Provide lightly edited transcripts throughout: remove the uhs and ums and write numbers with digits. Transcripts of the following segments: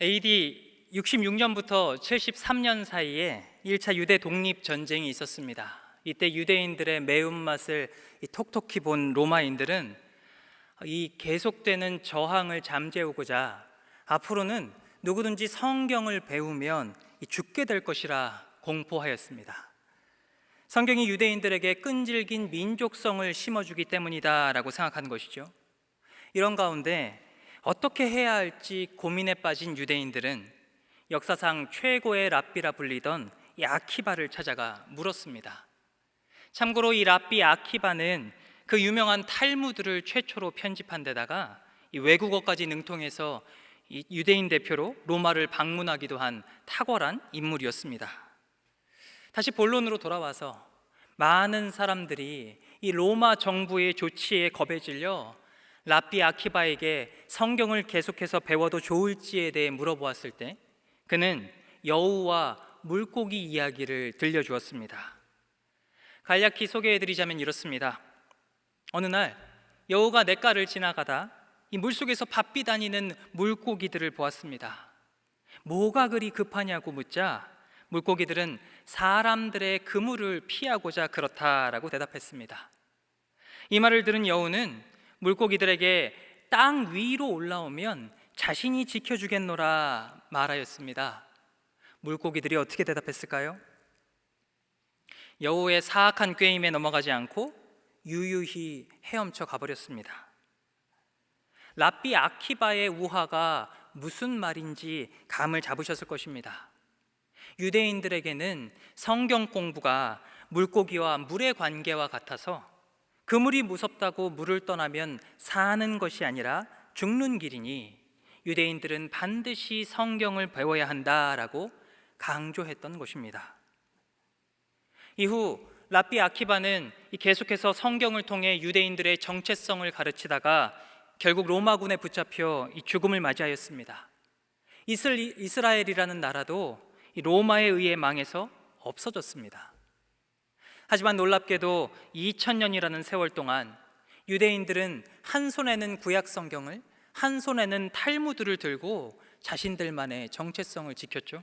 AD 66년부터 73년 사이에 1차 유대 독립 전쟁이 있었습니다. 이때 유대인들의 매운맛을 톡톡히 본 로마인들은 이 계속되는 저항을 잠재우고자 앞으로는 누구든지 성경을 배우면 죽게 될 것이라 공포하였습니다. 성경이 유대인들에게 끈질긴 민족성을 심어주기 때문이다라고 생각하는 것이죠. 이런 가운데 어떻게 해야 할지 고민에 빠진 유대인들은 역사상 최고의 랍비라 불리던 이 아키바를 찾아가 물었습니다. 참고로 이 랍비 아키바는 그 유명한 탈무드를 최초로 편집한 데다가 이 외국어까지 능통해서 이 유대인 대표로 로마를 방문하기도 한 탁월한 인물이었습니다. 다시 본론으로 돌아와서 많은 사람들이 이 로마 정부의 조치에 겁에 질려 랍비 아키바에게 성경을 계속해서 배워도 좋을지에 대해 물어보았을 때 그는 여우와 물고기 이야기를 들려주었습니다. 간략히 소개해드리자면 이렇습니다. 어느 날 여우가 냇가를 지나가다 이 물속에서 바삐 다니는 물고기들을 보았습니다. 뭐가 그리 급하냐고 묻자 물고기들은 사람들의 그물을 피하고자 그렇다라고 대답했습니다. 이 말을 들은 여우는 물고기들에게 땅 위로 올라오면 자신이 지켜주겠노라 말하였습니다. 물고기들이 어떻게 대답했을까요? 여우의 사악한 꾀임에 넘어가지 않고 유유히 헤엄쳐 가버렸습니다. 랍비 아키바의 우화가 무슨 말인지 감을 잡으셨을 것입니다. 유대인들에게는 성경 공부가 물고기와 물의 관계와 같아서 그물이 무섭다고 물을 떠나면 사는 것이 아니라 죽는 길이니 유대인들은 반드시 성경을 배워야 한다라고 강조했던 것입니다. 이후 랍비 아키바는 계속해서 성경을 통해 유대인들의 정체성을 가르치다가 결국 로마군에 붙잡혀 죽음을 맞이하였습니다. 이스라엘이라는 나라도 로마에 의해 망해서 없어졌습니다. 하지만 놀랍게도 2000년이라는 세월 동안 유대인들은 한 손에는 구약 성경을 한 손에는 탈무드를 들고 자신들만의 정체성을 지켰죠.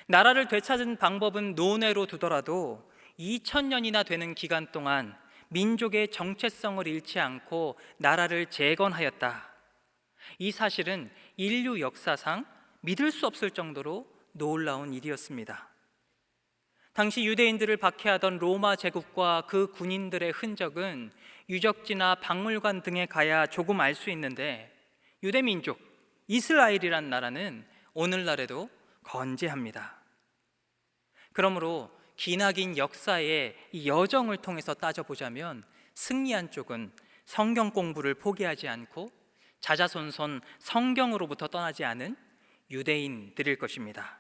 나라를 되찾은 방법은 논외로 두더라도 2000년이나 되는 기간 동안 민족의 정체성을 잃지 않고 나라를 재건하였다. 이 사실은 인류 역사상 믿을 수 없을 정도로 놀라운 일이었습니다. 당시 유대인들을 박해하던 로마 제국과 그 군인들의 흔적은 유적지나 박물관 등에 가야 조금 알 수 있는데 유대민족 이스라엘이란 나라는 오늘날에도 건재합니다. 그러므로 기나긴 역사의 이 여정을 통해서 따져보자면 승리한 쪽은 성경 공부를 포기하지 않고 자자손손 성경으로부터 떠나지 않은 유대인들일 것입니다.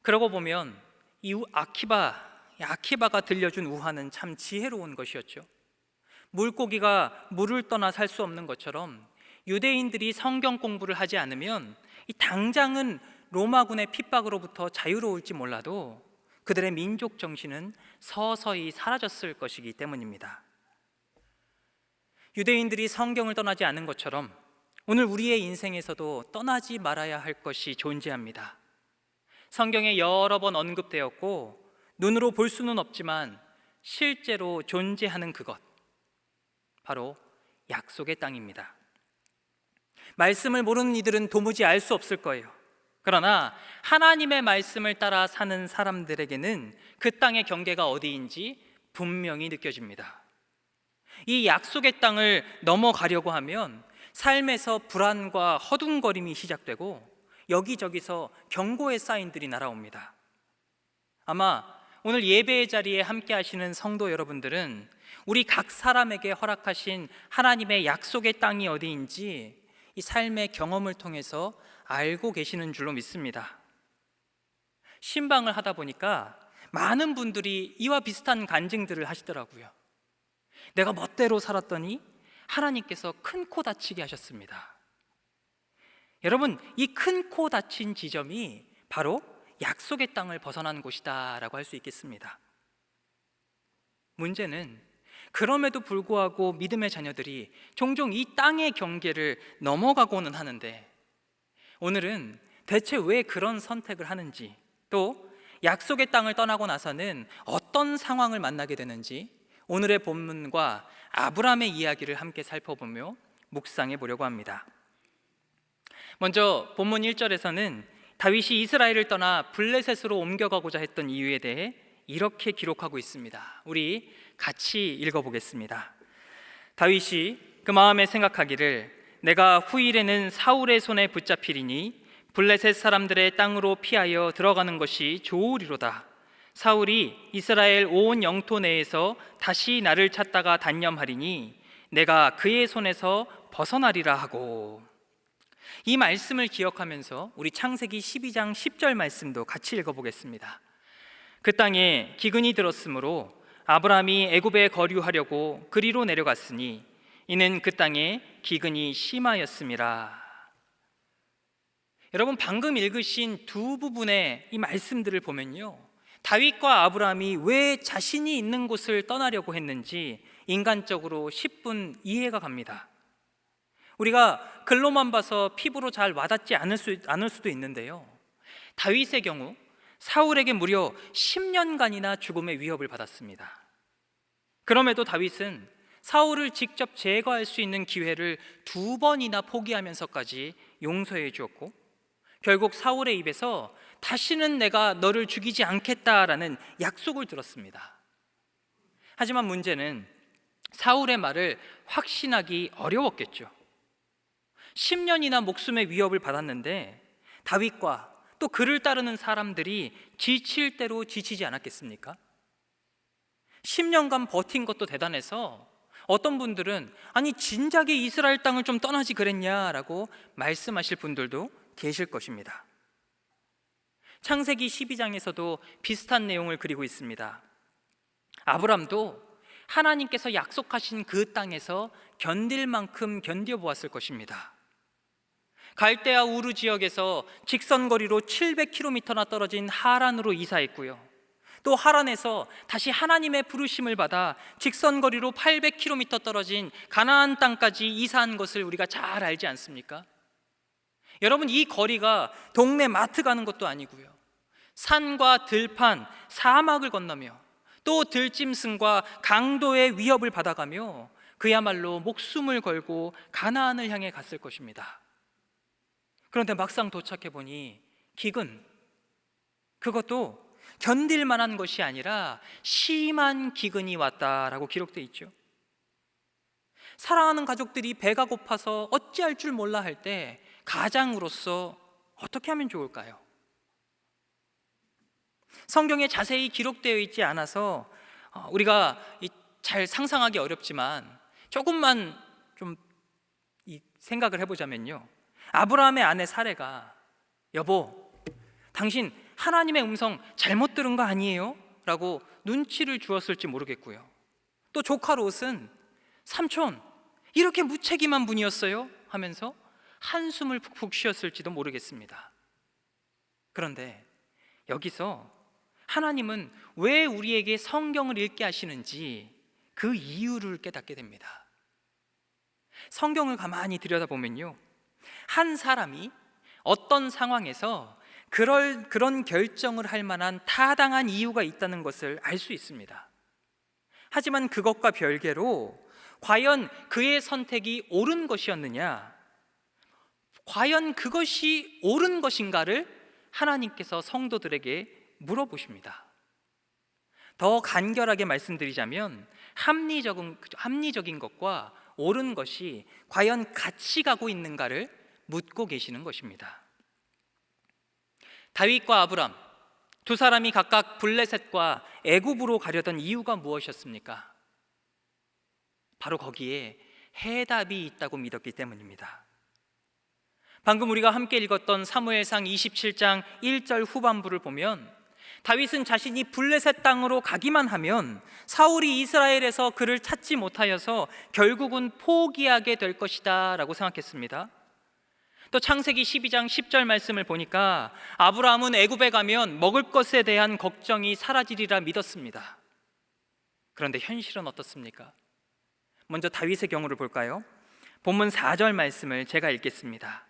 그러고 보면 이 아키바가 들려준 우화는 참 지혜로운 것이었죠. 물고기가 물을 떠나 살 수 없는 것처럼 유대인들이 성경 공부를 하지 않으면 당장은 로마군의 핍박으로부터 자유로울지 몰라도 그들의 민족 정신은 서서히 사라졌을 것이기 때문입니다. 유대인들이 성경을 떠나지 않은 것처럼 오늘 우리의 인생에서도 떠나지 말아야 할 것이 존재합니다. 성경에 여러 번 언급되었고 눈으로 볼 수는 없지만 실제로 존재하는 그것, 바로 약속의 땅입니다. 말씀을 모르는 이들은 도무지 알 수 없을 거예요. 그러나 하나님의 말씀을 따라 사는 사람들에게는 그 땅의 경계가 어디인지 분명히 느껴집니다. 이 약속의 땅을 넘어가려고 하면 삶에서 불안과 허둥거림이 시작되고 여기저기서 경고의 사인들이 날아옵니다. 아마 오늘 예배의 자리에 함께 하시는 성도 여러분들은 우리 각 사람에게 허락하신 하나님의 약속의 땅이 어디인지 이 삶의 경험을 통해서 알고 계시는 줄로 믿습니다. 신방을 하다 보니까 많은 분들이 이와 비슷한 간증들을 하시더라고요. 내가 멋대로 살았더니 하나님께서 큰 코 다치게 하셨습니다. 여러분, 이 큰 코 다친 지점이 바로 약속의 땅을 벗어난 곳이다 라고 할 수 있겠습니다. 문제는 그럼에도 불구하고 믿음의 자녀들이 종종 이 땅의 경계를 넘어가고는 하는데 오늘은 대체 왜 그런 선택을 하는지, 또 약속의 땅을 떠나고 나서는 어떤 상황을 만나게 되는지 오늘의 본문과 아브라함의 이야기를 함께 살펴보며 묵상해 보려고 합니다. 먼저 본문 1절에서는 다윗이 이스라엘을 떠나 블레셋으로 옮겨가고자 했던 이유에 대해 이렇게 기록하고 있습니다. 우리 같이 읽어보겠습니다. 다윗이 그 마음에 생각하기를 내가 후일에는 사울의 손에 붙잡히리니 블레셋 사람들의 땅으로 피하여 들어가는 것이 좋으리로다. 사울이 이스라엘 온 영토 내에서 다시 나를 찾다가 단념하리니 내가 그의 손에서 벗어나리라 하고. 이 말씀을 기억하면서 우리 창세기 12장 10절 말씀도 같이 읽어보겠습니다. 그 땅에 기근이 들었으므로 아브라함이 애굽에 거류하려고 그리로 내려갔으니 이는 그 땅에 기근이 심하였음이라. 여러분, 방금 읽으신 두 부분의 이 말씀들을 보면요, 다윗과 아브라함이 왜 자신이 있는 곳을 떠나려고 했는지 인간적으로 10분 이해가 갑니다. 우리가 글로만 봐서 피부로 잘 와닿지 않을 수도 있는데요, 다윗의 경우 사울에게 무려 10년간이나 죽음의 위협을 받았습니다. 그럼에도 다윗은 사울을 직접 제거할 수 있는 기회를 2번이나 포기하면서까지 용서해 주었고, 결국 사울의 입에서 다시는 내가 너를 죽이지 않겠다라는 약속을 들었습니다. 하지만 문제는 사울의 말을 확신하기 어려웠겠죠. 10년이나 목숨의 위협을 받았는데 다윗과 또 그를 따르는 사람들이 지칠 대로 지치지 않았겠습니까? 10년간 버틴 것도 대단해서 어떤 분들은 아니 진작에 이스라엘 땅을 좀 떠나지 그랬냐라고 말씀하실 분들도 계실 것입니다. 창세기 12장에서도 비슷한 내용을 그리고 있습니다. 아브람도 하나님께서 약속하신 그 땅에서 견딜 만큼 견뎌보았을 것입니다. 갈대아 우르 지역에서 직선거리로 700km나 떨어진 하란으로 이사했고요, 또 하란에서 다시 하나님의 부르심을 받아 직선거리로 800km 떨어진 가나안 땅까지 이사한 것을 우리가 잘 알지 않습니까? 여러분, 이 거리가 동네 마트 가는 것도 아니고요, 산과 들판, 사막을 건너며 또 들짐승과 강도의 위협을 받아가며 그야말로 목숨을 걸고 가나안을 향해 갔을 것입니다. 그런데 막상 도착해 보니 기근, 그것도 견딜 만한 것이 아니라 심한 기근이 왔다라고 기록되어 있죠. 사랑하는 가족들이 배가 고파서 어찌할 줄 몰라 할 때 가장으로서 어떻게 하면 좋을까요? 성경에 자세히 기록되어 있지 않아서 우리가 잘 상상하기 어렵지만 조금만 좀 생각을 해보자면요, 아브라함의 아내 사레가 여보, 당신 하나님의 음성 잘못 들은 거 아니에요? 라고 눈치를 주었을지 모르겠고요, 또 조카 롯은 삼촌 이렇게 무책임한 분이었어요? 하면서 한숨을 푹푹 쉬었을지도 모르겠습니다. 그런데 여기서 하나님은 왜 우리에게 성경을 읽게 하시는지 그 이유를 깨닫게 됩니다. 성경을 가만히 들여다보면요, 한 사람이 어떤 상황에서 그런 결정을 할 만한 타당한 이유가 있다는 것을 알 수 있습니다. 하지만 그것과 별개로 과연 그의 선택이 옳은 것이었느냐, 과연 그것이 옳은 것인가를 하나님께서 성도들에게 물어보십니다. 더 간결하게 말씀드리자면 합리적인 것과 옳은 것이 과연 같이 가고 있는가를 묻고 계시는 것입니다. 다윗과 아브람 두 사람이 각각 블레셋과 애굽으로 가려던 이유가 무엇이었습니까? 바로 거기에 해답이 있다고 믿었기 때문입니다. 방금 우리가 함께 읽었던 사무엘상 27장 1절 후반부를 보면 다윗은 자신이 블레셋 땅으로 가기만 하면 사울이 이스라엘에서 그를 찾지 못하여서 결국은 포기하게 될 것이다 라고 생각했습니다. 또 창세기 12장 10절 말씀을 보니까 아브라함은 애굽에 가면 먹을 것에 대한 걱정이 사라지리라 믿었습니다. 그런데 현실은 어떻습니까? 먼저 다윗의 경우를 볼까요? 본문 4절 말씀을 제가 읽겠습니다.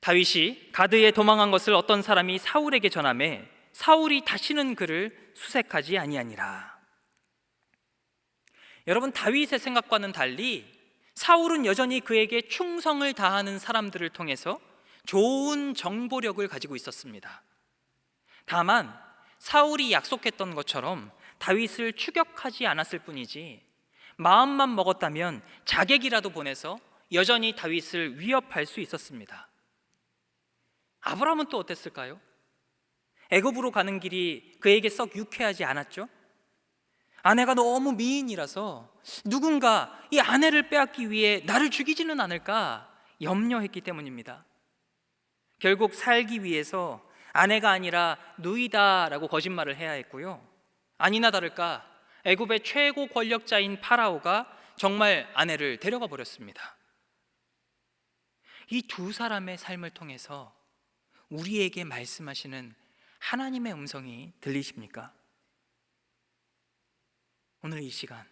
다윗이 가드에 도망한 것을 어떤 사람이 사울에게 전하매 사울이 다시는 그를 수색하지 아니하니라. 여러분, 다윗의 생각과는 달리 사울은 여전히 그에게 충성을 다하는 사람들을 통해서 좋은 정보력을 가지고 있었습니다. 다만 사울이 약속했던 것처럼 다윗을 추격하지 않았을 뿐이지 마음만 먹었다면 자객이라도 보내서 여전히 다윗을 위협할 수 있었습니다. 아브라함은 또 어땠을까요? 애굽으로 가는 길이 그에게 썩 유쾌하지 않았죠? 아내가 너무 미인이라서 누군가 이 아내를 빼앗기 위해 나를 죽이지는 않을까 염려했기 때문입니다. 결국 살기 위해서 아내가 아니라 누이다라고 거짓말을 해야 했고요. 아니나 다를까 애굽의 최고 권력자인 파라오가 정말 아내를 데려가 버렸습니다. 이 두 사람의 삶을 통해서 우리에게 말씀하시는 하나님의 음성이 들리십니까? 오늘 이 시간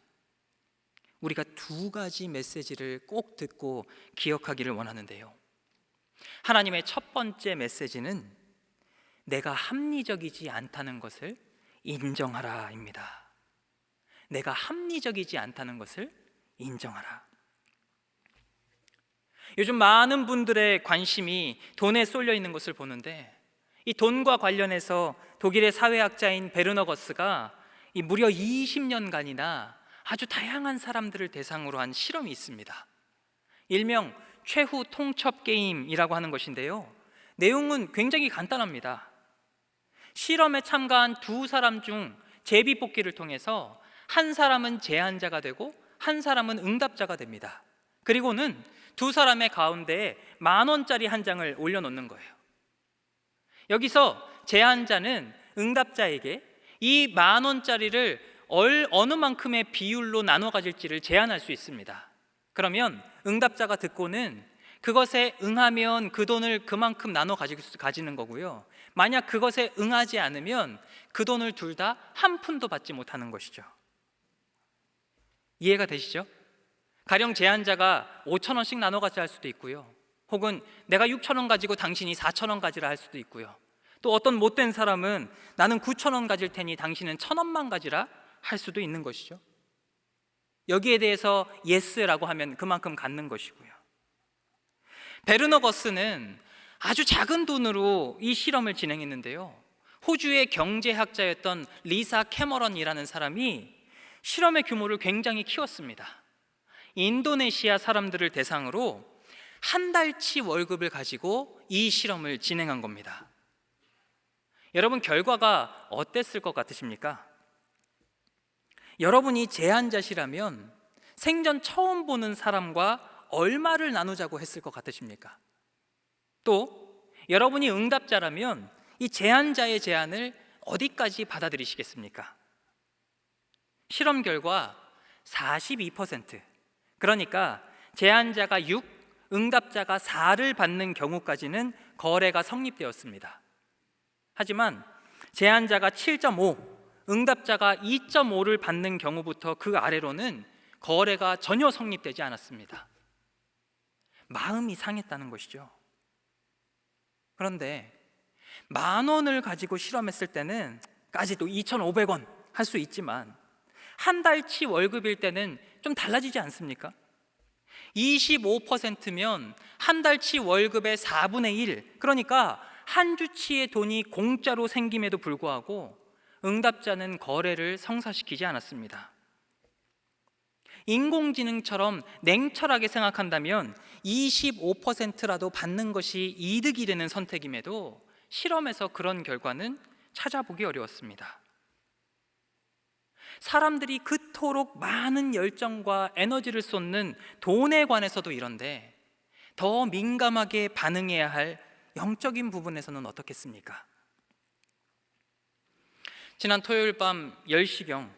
우리가 두 가지 메시지를 꼭 듣고 기억하기를 원하는데요. 하나님의 첫 번째 메시지는 내가 합리적이지 않다는 것을 인정하라입니다. 내가 합리적이지 않다는 것을 인정하라. 요즘 많은 분들의 관심이 돈에 쏠려 있는 것을 보는데 이 돈과 관련해서 독일의 사회학자인 베르너거스가 이 무려 20년간이나 아주 다양한 사람들을 대상으로 한 실험이 있습니다. 일명 최후 통첩 게임이라고 하는 것인데요. 내용은 굉장히 간단합니다. 실험에 참가한 두 사람 중 제비뽑기를 통해서 한 사람은 제안자가 되고 한 사람은 응답자가 됩니다. 그리고는 두 사람의 가운데에 10,000원짜리 한 장을 올려놓는 거예요. 여기서 제안자는 응답자에게 이 10,000원짜리를 어느 만큼의 비율로 나눠 가질지를 제안할 수 있습니다. 그러면 응답자가 듣고는 그것에 응하면 그 돈을 그만큼 나눠 가지는 거고요. 만약 그것에 응하지 않으면 그 돈을 둘 다 한 푼도 받지 못하는 것이죠. 이해가 되시죠? 가령 제안자가 5,000원씩 나눠 가져야 할 수도 있고요. 혹은 내가 6,000원 가지고 당신이 4,000원 가지라 할 수도 있고요. 또 어떤 못된 사람은 나는 9,000원 가질 테니 당신은 1,000원만 가지라 할 수도 있는 것이죠. 여기에 대해서 예스라고 하면 그만큼 갖는 것이고요. 베르너거스는 아주 작은 돈으로 이 실험을 진행했는데요. 호주의 경제학자였던 리사 캐머런이라는 사람이 실험의 규모를 굉장히 키웠습니다. 인도네시아 사람들을 대상으로 한 달치 월급을 가지고 이 실험을 진행한 겁니다. 여러분, 결과가 어땠을 것 같으십니까? 여러분이 제안자시라면 생전 처음 보는 사람과 얼마를 나누자고 했을 것 같으십니까? 또 여러분이 응답자라면 이 제안자의 제안을 어디까지 받아들이시겠습니까? 실험 결과 42%, 그러니까 제안자가 6, 응답자가 4를 받는 경우까지는 거래가 성립되었습니다. 하지만 제안자가 7.5, 응답자가 2.5를 받는 경우부터 그 아래로는 거래가 전혀 성립되지 않았습니다. 마음이 상했다는 것이죠. 그런데 10,000원을 가지고 실험했을 때는 까지도 2,500원 할 수 있지만 한 달치 월급일 때는 좀 달라지지 않습니까? 25%면 한 달치 월급의 4분의 1, 그러니까 한 주치의 돈이 공짜로 생김에도 불구하고 응답자는 거래를 성사시키지 않았습니다. 인공지능처럼 냉철하게 생각한다면 25%라도 받는 것이 이득이 되는 선택임에도 실험에서 그런 결과는 찾아보기 어려웠습니다. 사람들이 그토록 많은 열정과 에너지를 쏟는 돈에 관해서도 이런데 더 민감하게 반응해야 할 영적인 부분에서는 어떻겠습니까? 지난 토요일 밤 10시경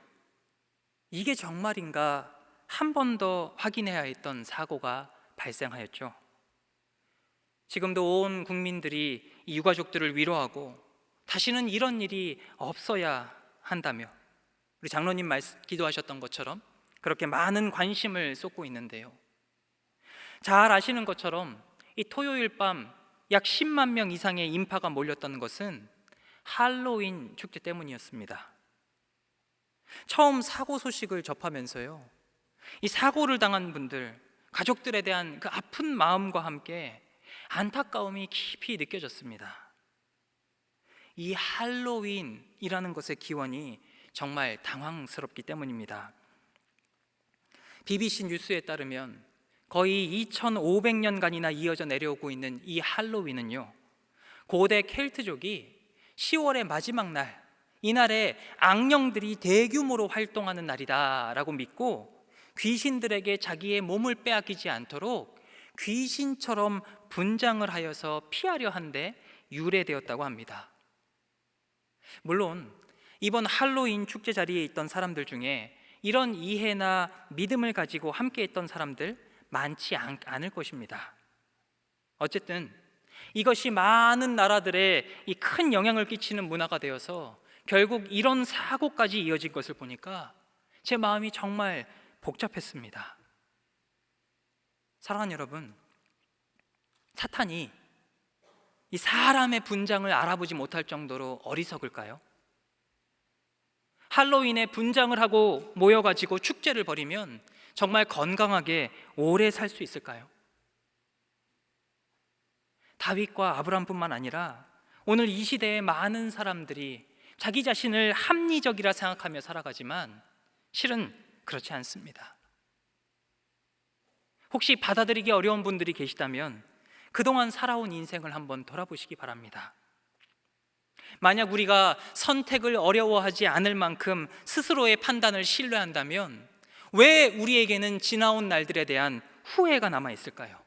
이게 정말인가 한 번 더 확인해야 했던 사고가 발생하였죠. 지금도 온 국민들이 이 유가족들을 위로하고 다시는 이런 일이 없어야 한다며 우리 장로님 기도하셨던 것처럼 그렇게 많은 관심을 쏟고 있는데요. 잘 아시는 것처럼 이 토요일 밤 약 10만 명 이상의 인파가 몰렸던 것은 할로윈 축제 때문이었습니다. 처음 사고 소식을 접하면서요, 이 사고를 당한 분들, 가족들에 대한 그 아픈 마음과 함께 안타까움이 깊이 느껴졌습니다. 이 할로윈이라는 것의 기원이 정말 당황스럽기 때문입니다. BBC 뉴스에 따르면 거의 2500년간이나 이어져 내려오고 있는 이 할로윈은요, 고대 켈트족이 10월의 마지막 날, 이날에 악령들이 대규모로 활동하는 날이다라고 믿고 귀신들에게 자기의 몸을 빼앗기지 않도록 귀신처럼 분장을 하여서 피하려 한데 유래되었다고 합니다. 물론 이번 할로윈 축제 자리에 있던 사람들 중에 이런 이해나 믿음을 가지고 함께 했던 사람들 많지 않을 것입니다. 어쨌든 이것이 많은 나라들에 이 큰 영향을 끼치는 문화가 되어서 결국 이런 사고까지 이어진 것을 보니까 제 마음이 정말 복잡했습니다. 사랑하는 여러분, 사탄이 이 사람의 분장을 알아보지 못할 정도로 어리석을까요? 할로윈에 분장을 하고 모여가지고 축제를 벌이면 정말 건강하게 오래 살 수 있을까요? 다윗과 아브람뿐만 아니라 오늘 이 시대의 많은 사람들이 자기 자신을 합리적이라 생각하며 살아가지만 실은 그렇지 않습니다. 혹시 받아들이기 어려운 분들이 계시다면 그동안 살아온 인생을 한번 돌아보시기 바랍니다. 만약 우리가 선택을 어려워하지 않을 만큼 스스로의 판단을 신뢰한다면 왜 우리에게는 지나온 날들에 대한 후회가 남아 있을까요?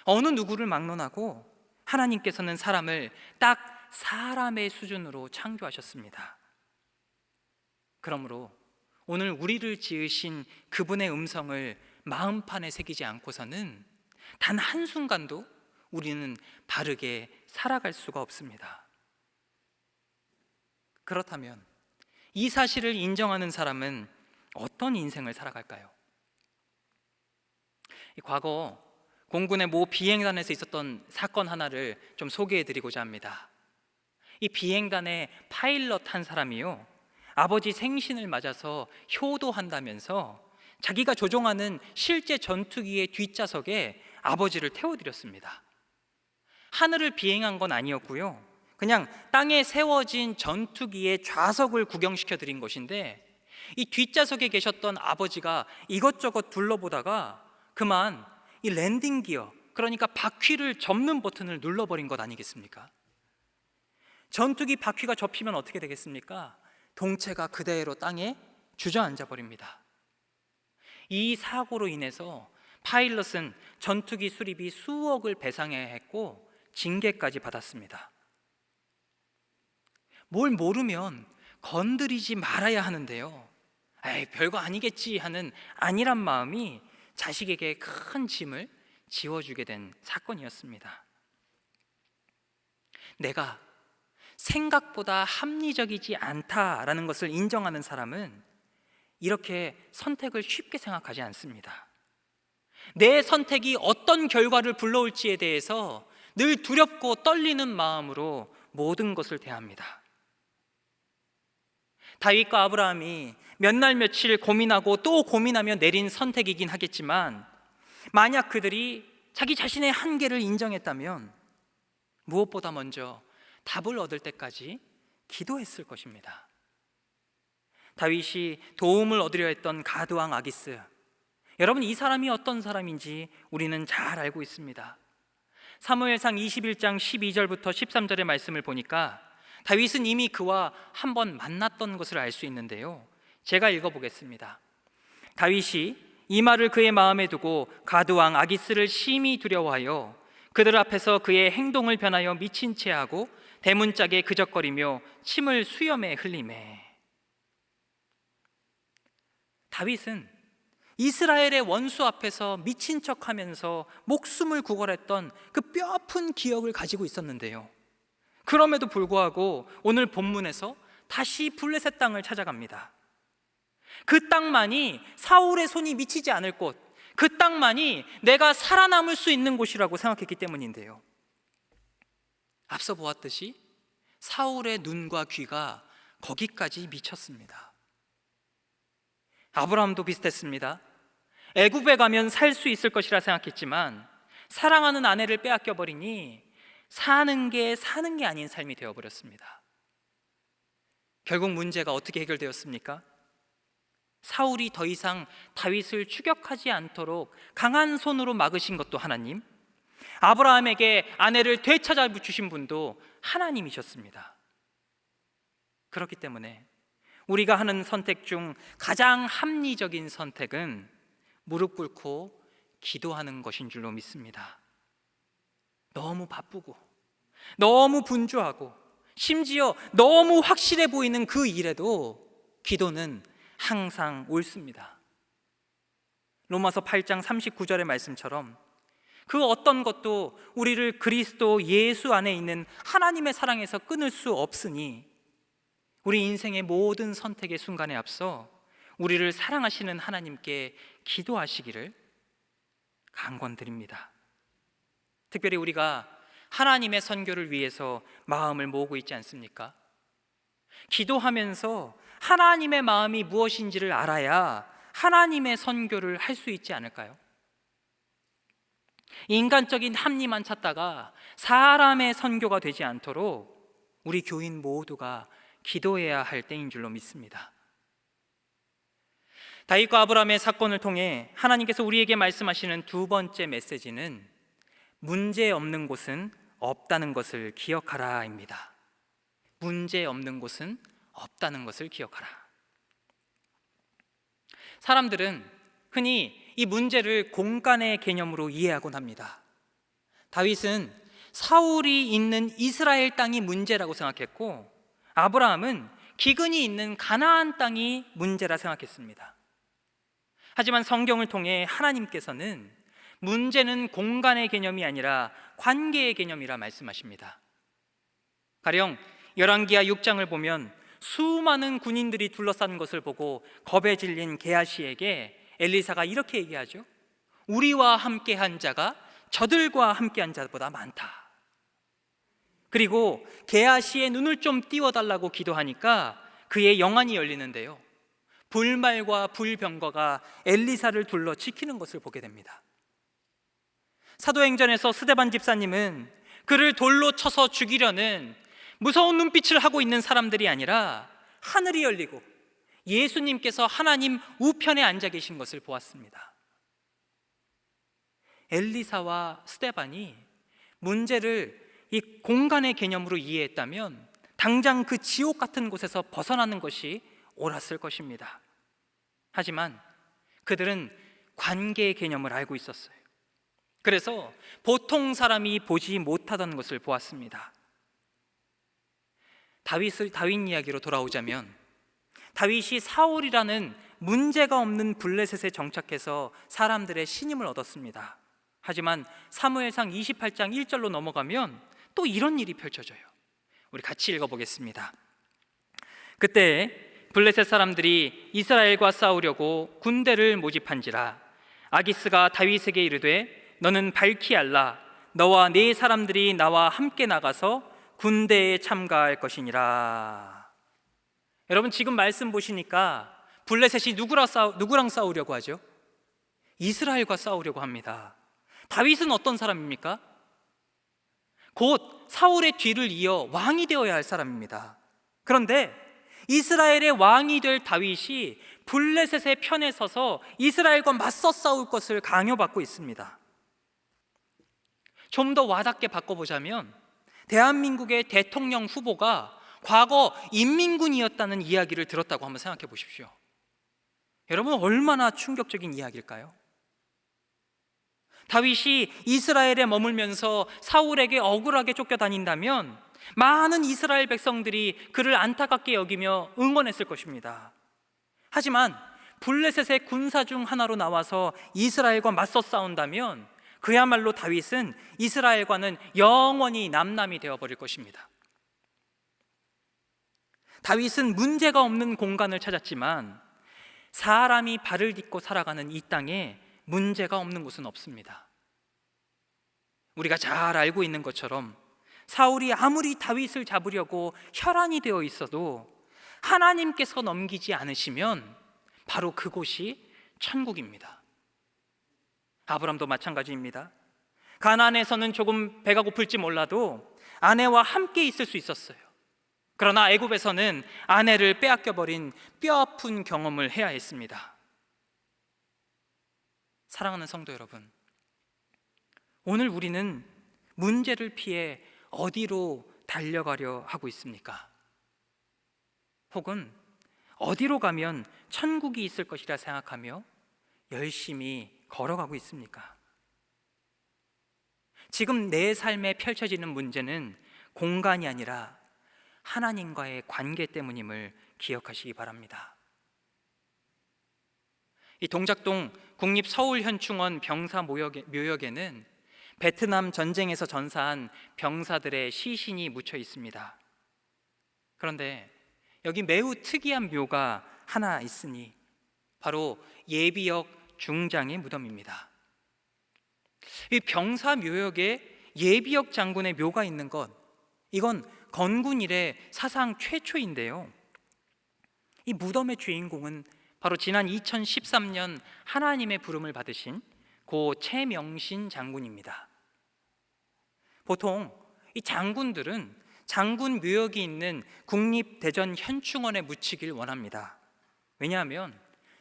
어느 누구를 막론하고 하나님께서는 사람을 딱 사람의 수준으로 창조하셨습니다. 그러므로 오늘 우리를 지으신 그분의 음성을 마음판에 새기지 않고서는 단 한순간도 우리는 바르게 살아갈 수가 없습니다. 그렇다면 이 사실을 인정하는 사람은 어떤 인생을 살아갈까요? 과거 공군의 모 비행단에서 있었던 사건 하나를 좀 소개해드리고자 합니다. 이 비행단의 파일럿 한 사람이요, 아버지 생신을 맞아서 효도한다면서 자기가 조종하는 실제 전투기의 뒷좌석에 아버지를 태워드렸습니다. 하늘을 비행한 건 아니었고요, 그냥 땅에 세워진 전투기의 좌석을 구경시켜 드린 것인데 이 뒷좌석에 계셨던 아버지가 이것저것 둘러보다가 그만 이 랜딩 기어, 그러니까 바퀴를 접는 버튼을 눌러버린 것 아니겠습니까? 전투기 바퀴가 접히면 어떻게 되겠습니까? 동체가 그대로 땅에 주저앉아 버립니다. 이 사고로 인해서 파일럿은 전투기 수리비 수억을 배상해야 했고 징계까지 받았습니다. 뭘 모르면 건드리지 말아야 하는데요, 에이, 별거 아니겠지 하는 안일한 마음이 자식에게 큰 짐을 지워주게 된 사건이었습니다. 내가 생각보다 합리적이지 않다라는 것을 인정하는 사람은 이렇게 선택을 쉽게 생각하지 않습니다. 내 선택이 어떤 결과를 불러올지에 대해서 늘 두렵고 떨리는 마음으로 모든 것을 대합니다. 다윗과 아브라함이 몇 날 며칠 고민하고 또 고민하며 내린 선택이긴 하겠지만 만약 그들이 자기 자신의 한계를 인정했다면 무엇보다 먼저 답을 얻을 때까지 기도했을 것입니다. 다윗이 도움을 얻으려 했던 가드왕 아기스, 여러분 이 사람이 어떤 사람인지 우리는 잘 알고 있습니다. 사무엘상 21장 12절부터 13절의 말씀을 보니까 다윗은 이미 그와 한번 만났던 것을 알 수 있는데요, 제가 읽어보겠습니다. 다윗이 이 말을 그의 마음에 두고 가드왕 아기스를 심히 두려워하여 그들 앞에서 그의 행동을 변하여 미친 채 하고 대문짝에 그적거리며 침을 수염에 흘리매. 다윗은 이스라엘의 원수 앞에서 미친 척하면서 목숨을 구걸했던 그 뼈아픈 기억을 가지고 있었는데요, 그럼에도 불구하고 오늘 본문에서 다시 블레셋 땅을 찾아갑니다. 그 땅만이 사울의 손이 미치지 않을 곳, 그 땅만이 내가 살아남을 수 있는 곳이라고 생각했기 때문인데요. 앞서 보았듯이 사울의 눈과 귀가 거기까지 미쳤습니다. 아브라함도 비슷했습니다. 애굽에 가면 살 수 있을 것이라 생각했지만 사랑하는 아내를 빼앗겨 버리니 사는 게 아닌 삶이 되어버렸습니다. 결국 문제가 어떻게 해결되었습니까? 사울이 더 이상 다윗을 추격하지 않도록 강한 손으로 막으신 것도 하나님, 아브라함에게 아내를 되찾아 주신 분도 하나님이셨습니다. 그렇기 때문에 우리가 하는 선택 중 가장 합리적인 선택은 무릎 꿇고 기도하는 것인 줄로 믿습니다. 너무 바쁘고 너무 분주하고 심지어 너무 확실해 보이는 그 일에도 기도는 항상 옳습니다. 로마서 8장 39절의 말씀처럼 그 어떤 것도 우리를 그리스도 예수 안에 있는 하나님의 사랑에서 끊을 수 없으니 우리 인생의 모든 선택의 순간에 앞서 우리를 사랑하시는 하나님께 기도하시기를 간권드립니다. 특별히 우리가 하나님의 선교를 위해서 마음을 모으고 있지 않습니까? 기도하면서 하나님의 마음이 무엇인지를 알아야 하나님의 선교를 할 수 있지 않을까요? 인간적인 합리만 찾다가 사람의 선교가 되지 않도록 우리 교인 모두가 기도해야 할 때인 줄로 믿습니다. 다윗과 아브라함의 사건을 통해 하나님께서 우리에게 말씀하시는 두 번째 메시지는 문제 없는 곳은 없다는 것을 기억하라입니다. 문제 없는 곳은 없다는 것을 기억하라. 사람들은 흔히 이 문제를 공간의 개념으로 이해하곤 합니다. 다윗은 사울이 있는 이스라엘 땅이 문제라고 생각했고 아브라함은 기근이 있는 가나안 땅이 문제라 생각했습니다. 하지만 성경을 통해 하나님께서는 문제는 공간의 개념이 아니라 관계의 개념이라 말씀하십니다. 가령 열왕기하 6장을 보면 수많은 군인들이 둘러싼 것을 보고 겁에 질린 게하시에게 엘리사가 이렇게 얘기하죠. 우리와 함께한 자가 저들과 함께한 자보다 많다. 그리고 게하시의 눈을 좀 띄워달라고 기도하니까 그의 영안이 열리는데요, 불말과 불병거가 엘리사를 둘러 지키는 것을 보게 됩니다. 사도행전에서 스데반 집사님은 그를 돌로 쳐서 죽이려는 무서운 눈빛을 하고 있는 사람들이 아니라 하늘이 열리고 예수님께서 하나님 우편에 앉아 계신 것을 보았습니다. 엘리사와 스데반이 문제를 이 공간의 개념으로 이해했다면 당장 그 지옥 같은 곳에서 벗어나는 것이 옳았을 것입니다. 하지만 그들은 관계의 개념을 알고 있었어요. 그래서 보통 사람이 보지 못하던 것을 보았습니다. 다윗 이야기로 돌아오자면 다윗이 사울이라는 문제가 없는 블레셋에 정착해서 사람들의 신임을 얻었습니다. 하지만 사무엘상 28장 1절로 넘어가면 또 이런 일이 펼쳐져요. 우리 같이 읽어보겠습니다. 그때 블레셋 사람들이 이스라엘과 싸우려고 군대를 모집한지라 아기스가 다윗에게 이르되 너는 밝히 알라. 너와 네 사람들이 나와 함께 나가서 군대에 참가할 것이니라. 여러분 지금 말씀 보시니까 블레셋이 누구랑 싸우려고 하죠? 이스라엘과 싸우려고 합니다. 다윗은 어떤 사람입니까? 곧 사울의 뒤를 이어 왕이 되어야 할 사람입니다. 그런데 이스라엘의 왕이 될 다윗이 블레셋의 편에 서서 이스라엘과 맞서 싸울 것을 강요받고 있습니다. 좀 더 와닿게 바꿔보자면 대한민국의 대통령 후보가 과거 인민군이었다는 이야기를 들었다고 한번 생각해 보십시오. 여러분 얼마나 충격적인 이야기일까요? 다윗이 이스라엘에 머물면서 사울에게 억울하게 쫓겨다닌다면 많은 이스라엘 백성들이 그를 안타깝게 여기며 응원했을 것입니다. 하지만 블레셋의 군사 중 하나로 나와서 이스라엘과 맞서 싸운다면 그야말로 다윗은 이스라엘과는 영원히 남남이 되어버릴 것입니다. 다윗은 문제가 없는 공간을 찾았지만 사람이 발을 딛고 살아가는 이 땅에 문제가 없는 곳은 없습니다. 우리가 잘 알고 있는 것처럼 사울이 아무리 다윗을 잡으려고 혈안이 되어 있어도 하나님께서 넘기지 않으시면 바로 그곳이 천국입니다. 아브람도 마찬가지입니다. 가나안에서는 조금 배가 고플지 몰라도 아내와 함께 있을 수 있었어요. 그러나 애굽에서는 아내를 빼앗겨버린 뼈아픈 경험을 해야 했습니다. 사랑하는 성도 여러분, 오늘 우리는 문제를 피해 어디로 달려가려 하고 있습니까? 혹은 어디로 가면 천국이 있을 것이라 생각하며 열심히 걸어가고 있습니까? 지금 내 삶에 펼쳐지는 문제는 공간이 아니라 하나님과의 관계 때문임을 기억하시기 바랍니다. 이 동작동 국립서울현충원 병사묘역에는 베트남 전쟁에서 전사한 병사들의 시신이 묻혀 있습니다. 그런데 여기 매우 특이한 묘가 하나 있으니 바로 예비역 중장의 무덤입니다. 이 병사묘역에 예비역 장군의 묘가 있는 것, 이건 건군 이래 사상 최초인데요. 이 무덤의 주인공은 바로 지난 2013년 하나님의 부름을 받으신 고 최명신 장군입니다. 보통 이 장군들은 장군 묘역이 있는 국립대전현충원에 묻히길 원합니다. 왜냐하면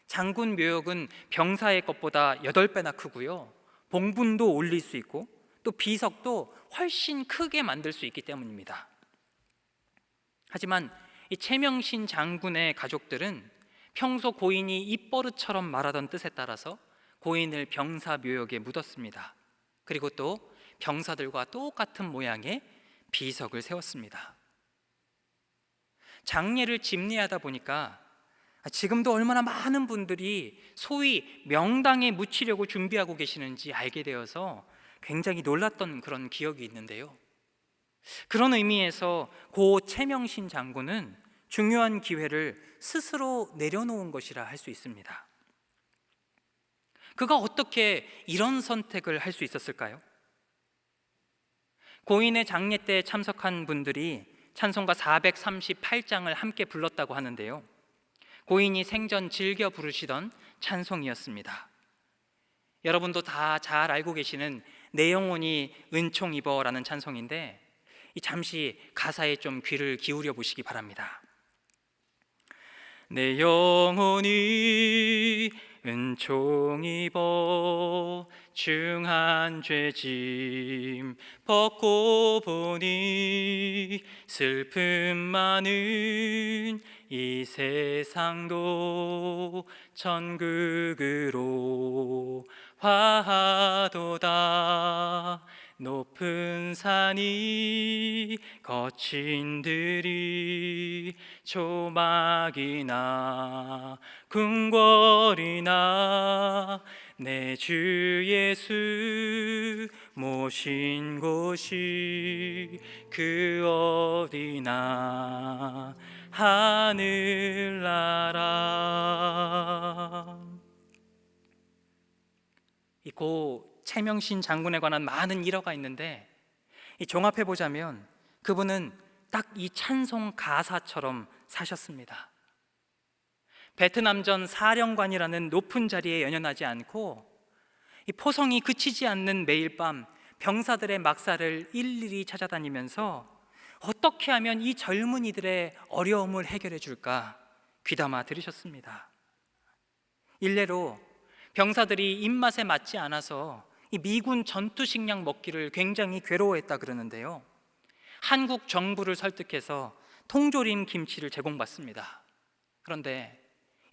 장군 묘역은 병사의 것보다 8배나 크고요, 봉분도 올릴 수 있고 또 비석도 훨씬 크게 만들 수 있기 때문입니다. 하지만 이 최명신 장군의 가족들은 평소 고인이 입버릇처럼 말하던 뜻에 따라서 고인을 병사묘역에 묻었습니다. 그리고 또 병사들과 똑같은 모양의 비석을 세웠습니다. 장례를 집례하다 보니까 지금도 얼마나 많은 분들이 소위 명당에 묻히려고 준비하고 계시는지 알게 되어서 굉장히 놀랐던 그런 기억이 있는데요. 그런 의미에서 고 최명신 장군은 중요한 기회를 스스로 내려놓은 것이라 할 수 있습니다. 그가 어떻게 이런 선택을 할 수 있었을까요? 고인의 장례 때 참석한 분들이 찬송가 438장을 함께 불렀다고 하는데요, 고인이 생전 즐겨 부르시던 찬송이었습니다. 여러분도 다 잘 알고 계시는 내 영혼이 은총 입어라는 찬송인데, 잠시 가사에 좀 귀를 기울여 보시기 바랍니다. 내 영혼이 은총 입어 중한 죄짐 벗고 보니 슬픔 많은 이 세상도 천국으로 화하도다. 높은 산이 거친 들이 조막이나 궁궐이나 내 주 예수 모신 곳이 그 어디나 하늘나라. 이 고 최명신 장군에 관한 많은 일화가 있는데, 이 종합해 보자면 그분은 딱 이 찬송 가사처럼 사셨습니다. 베트남전 사령관이라는 높은 자리에 연연하지 않고 이 포성이 그치지 않는 매일 밤 병사들의 막사를 일일이 찾아다니면서 어떻게 하면 이 젊은이들의 어려움을 해결해 줄까 귀담아 들으셨습니다. 일례로 병사들이 입맛에 맞지 않아서 이 미군 전투식량 먹기를 굉장히 괴로워했다 그러는데요, 한국 정부를 설득해서 통조림 김치를 제공받습니다. 그런데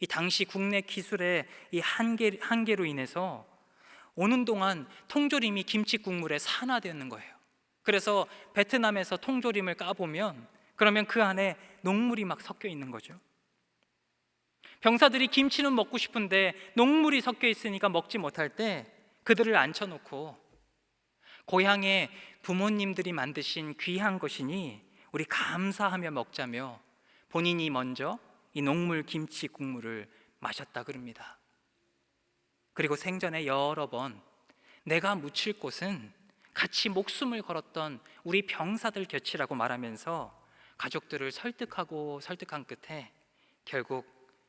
이 당시 국내 기술의 이 한계로 인해서 오는 동안 통조림이 김치 국물에 산화되는 거예요. 그래서 베트남에서 통조림을 까보면 그러면 그 안에 녹물이 막 섞여 있는 거죠. 병사들이 김치는 먹고 싶은데 녹물이 섞여 있으니까 먹지 못할 때 그들을 앉혀놓고 고향에 부모님들이 만드신 귀한 것이니 우리 감사하며 먹자며 본인이 먼저 이 녹물 김치 국물을 마셨다 그럽니다. 그리고 생전에 여러 번 내가 묻힐 곳은 같이 목숨을 걸었던 우리 병사들 곁이라고 말하면서 가족들을 설득한 끝에 결국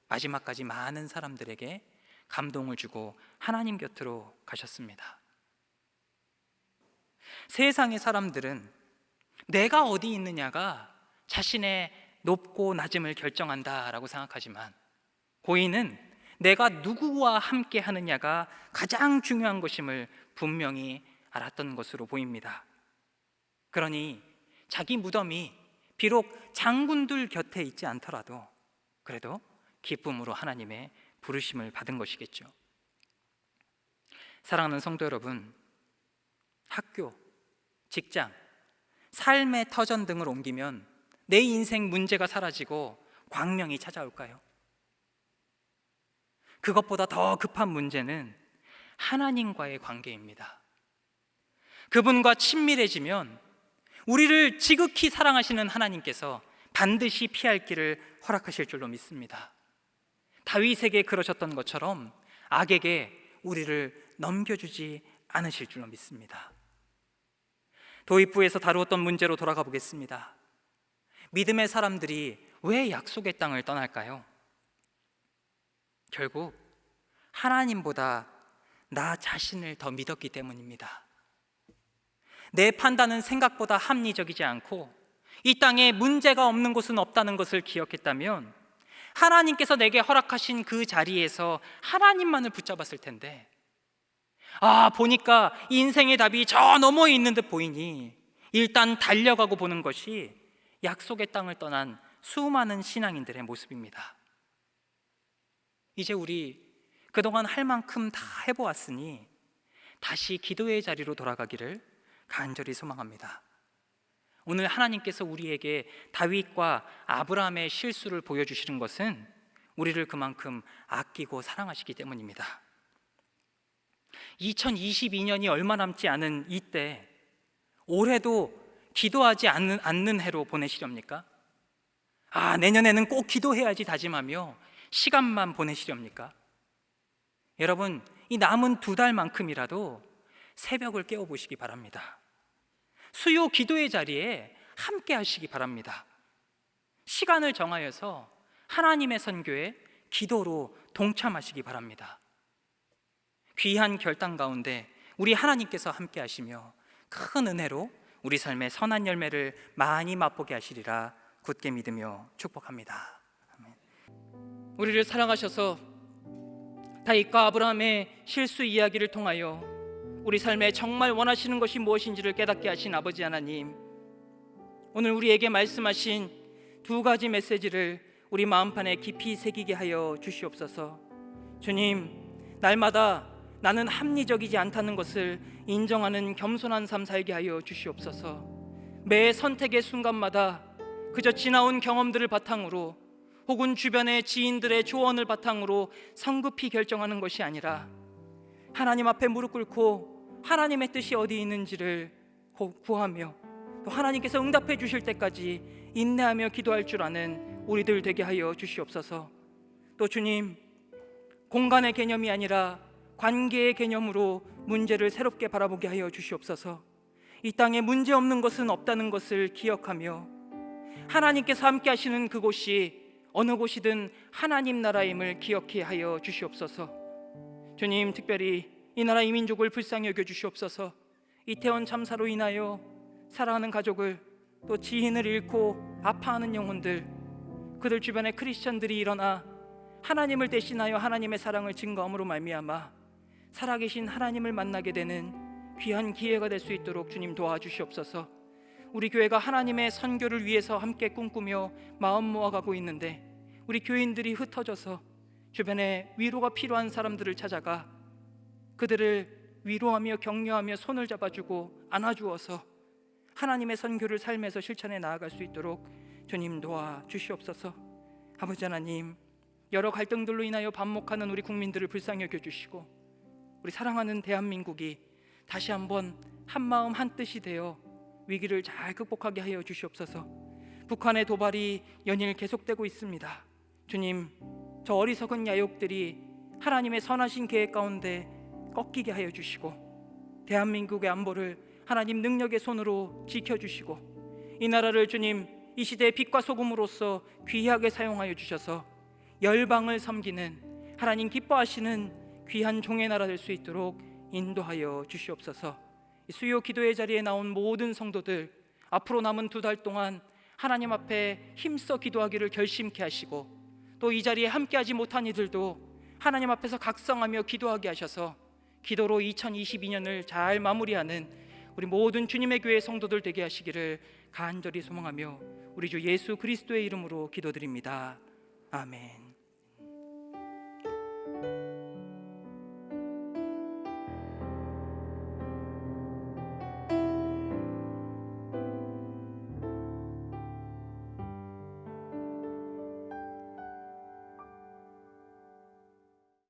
마지막까지 많은 사람들에게 감동을 주고 하나님 곁으로 가셨습니다. 세상의 사람들은 내가 어디 있느냐가 자신의 높고 낮음을 결정한다라고 생각하지만 고인은 내가 누구와 함께 하느냐가 가장 중요한 것임을 분명히 알았던 것으로 보입니다. 그러니 자기 무덤이 비록 장군들 곁에 있지 않더라도 그래도 기쁨으로 하나님의 부르심을 받은 것이겠죠. 사랑하는 성도 여러분, 학교, 직장, 삶의 터전 등을 옮기면 내 인생 문제가 사라지고 광명이 찾아올까요? 그것보다 더 급한 문제는 하나님과의 관계입니다. 그분과 친밀해지면 우리를 지극히 사랑하시는 하나님께서 반드시 피할 길을 허락하실 줄로 믿습니다. 다윗에게 그러셨던 것처럼 악에게 우리를 넘겨주지 않으실 줄로 믿습니다. 도입부에서 다루었던 문제로 돌아가 보겠습니다. 믿음의 사람들이 왜 약속의 땅을 떠날까요? 결국 하나님보다 나 자신을 더 믿었기 때문입니다. 내 판단은 생각보다 합리적이지 않고 이 땅에 문제가 없는 곳은 없다는 것을 기억했다면 하나님께서 내게 허락하신 그 자리에서 하나님만을 붙잡았을 텐데 보니까 인생의 답이 저 너머에 있는 듯 보이니 일단 달려가고 보는 것이 약속의 땅을 떠난 수많은 신앙인들의 모습입니다. 이제 우리 그동안 할 만큼 다 해보았으니 다시 기도의 자리로 돌아가기를 간절히 소망합니다. 오늘 하나님께서 우리에게 다윗과 아브라함의 실수를 보여주시는 것은 우리를 그만큼 아끼고 사랑하시기 때문입니다. 2022년이 얼마 남지 않은 이때 올해도 기도하지 않는 해로 보내시렵니까? 내년에는 꼭 기도해야지 다짐하며 시간만 보내시렵니까? 여러분, 이 남은 2달만큼이라도 새벽을 깨워보시기 바랍니다. 수요 기도의 자리에 함께 하시기 바랍니다. 시간을 정하여서 하나님의 선교에 기도로 동참하시기 바랍니다. 귀한 결단 가운데 우리 하나님께서 함께 하시며 큰 은혜로 우리 삶의 선한 열매를 많이 맛보게 하시리라 굳게 믿으며 축복합니다. 아멘. 우리를 사랑하셔서 다윗과 아브라함의 실수 이야기를 통하여 우리 삶에 정말 원하시는 것이 무엇인지를 깨닫게 하신 아버지 하나님, 오늘 우리에게 말씀하신 2가지 메시지를 우리 마음판에 깊이 새기게 하여 주시옵소서. 주님, 날마다 나는 합리적이지 않다는 것을 인정하는 겸손한 삶 살게 하여 주시옵소서. 매 선택의 순간마다 그저 지나온 경험들을 바탕으로 혹은 주변의 지인들의 조언을 바탕으로 성급히 결정하는 것이 아니라 하나님 앞에 무릎 꿇고 하나님의 뜻이 어디 있는지를 구하며 또 하나님께서 응답해 주실 때까지 인내하며 기도할 줄 아는 우리들 되게 하여 주시옵소서. 또 주님, 공간의 개념이 아니라 관계의 개념으로 문제를 새롭게 바라보게 하여 주시옵소서. 이 땅에 문제 없는 것은 없다는 것을 기억하며 하나님께서 함께 하시는 그곳이 어느 곳이든 하나님 나라임을 기억해 하여 주시옵소서. 주님, 특별히 이 나라 이 민족을 불쌍히 여겨 주시옵소서. 이태원 참사로 인하여 사랑하는 가족을 또 지인을 잃고 아파하는 영혼들, 그들 주변에 크리스천들이 일어나 하나님을 대신하여 하나님의 사랑을 증거함으로 말미암아 살아계신 하나님을 만나게 되는 귀한 기회가 될 수 있도록 주님 도와주시옵소서. 우리 교회가 하나님의 선교를 위해서 함께 꿈꾸며 마음 모아가고 있는데 우리 교인들이 흩어져서 주변에 위로가 필요한 사람들을 찾아가 그들을 위로하며 격려하며 손을 잡아주고 안아주어서 하나님의 선교를 삶에서 실천해 나아갈 수 있도록 주님 도와주시옵소서. 아버지 하나님, 여러 갈등들로 인하여 반목하는 우리 국민들을 불쌍히 여겨주시고 우리 사랑하는 대한민국이 다시 한번 한마음 한뜻이 되어 위기를 잘 극복하게 하여 주시옵소서. 북한의 도발이 연일 계속되고 있습니다. 주님, 저 어리석은 야욕들이 하나님의 선하신 계획 가운데 꺾이게 하여 주시고, 대한민국의 안보를 하나님 능력의 손으로 지켜주시고, 이 나라를 주님 이 시대의 빛과 소금으로서 귀하게 사용하여 주셔서 열방을 섬기는 하나님 기뻐하시는 귀한 종의 나라 될 수 있도록 인도하여 주시옵소서. 수요 기도의 자리에 나온 모든 성도들, 앞으로 남은 2달 동안 하나님 앞에 힘써 기도하기를 결심케 하시고, 또 이 자리에 함께하지 못한 이들도 하나님 앞에서 각성하며 기도하게 하셔서 기도로 2022년을 잘 마무리하는 우리 모든 주님의 교회 성도들 되게 하시기를 간절히 소망하며 우리 주 예수 그리스도의 이름으로 기도드립니다. 아멘.